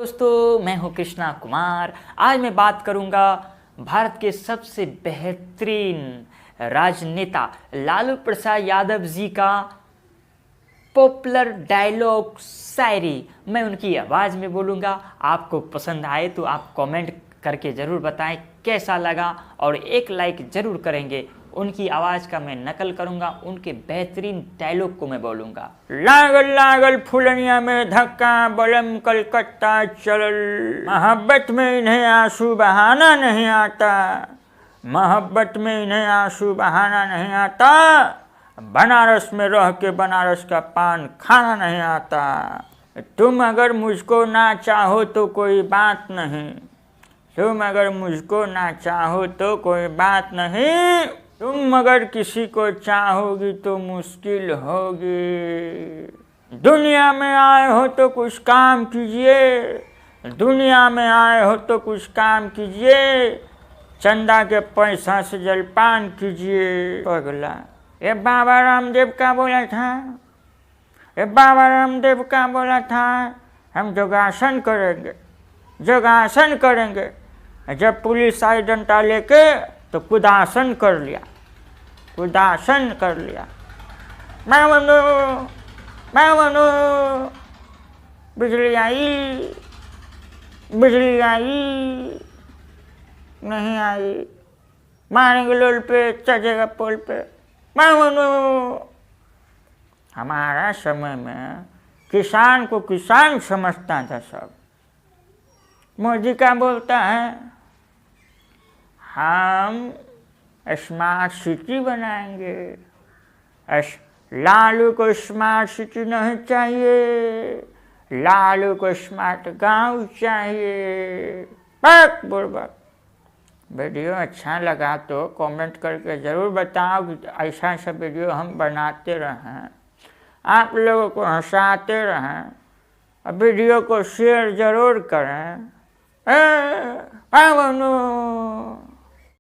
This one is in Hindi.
दोस्तों, मैं हूं कृष्णा कुमार। आज मैं बात करूंगा भारत के सबसे बेहतरीन राजनेता लालू प्रसाद यादव जी का पॉपुलर डायलॉग शायरी। मैं उनकी आवाज़ में बोलूँगा। आपको पसंद आए तो आप कमेंट करके ज़रूर बताएं कैसा लगा, और एक लाइक ज़रूर करेंगे। उनकी आवाज़ का मैं नकल करूँगा, उनके बेहतरीन डायलॉग को मैं बोलूँगा। लागल लागल फुलनिया में धक्का, बलम कलकत्ता चलल, मोहब्बत में इन्हें आंसू बहाना नहीं आता, मोहब्बत में इन्हें आंसू बहाना नहीं आता, बनारस में रह के बनारस का पान खाना नहीं आता। तुम अगर मुझको ना चाहो तो कोई बात नहीं, तुम अगर मुझको ना चाहो तो कोई बात नहीं, तुम अगर किसी को चाहोगी तो मुश्किल होगी। दुनिया में आए हो तो कुछ काम कीजिए, दुनिया में आए हो तो कुछ काम कीजिए, चंदा के पैसा से जलपान कीजिए। पगला ये बाबा रामदेव का बोला था, ये बाबा रामदेव का बोला था हम योगासन करेंगे, योगासन करेंगे। जब पुलिस आई डंडा लेके तो कुदासन कर लिया, कुदासन कर लिया। मैं मनो बिजली आई, बिजली आई नहीं आई, मारेंगे लोल पे चढ़ेगा पोल पे। मैं मनो हमारा समय में किसान को किसान समझता था सब। मोदी क्या बोलता है, हम स्मार्ट सिटी बनाएंगे। लालू को स्मार्ट सिटी नहीं चाहिए, लालू को स्मार्ट गांव चाहिए। बक बुड़बक। वीडियो अच्छा लगा तो कमेंट करके ज़रूर बताओ कि ऐसा ऐसा वीडियो हम बनाते रहें, आप लोगों को हंसाते रहें। वीडियो को शेयर ज़रूर करें।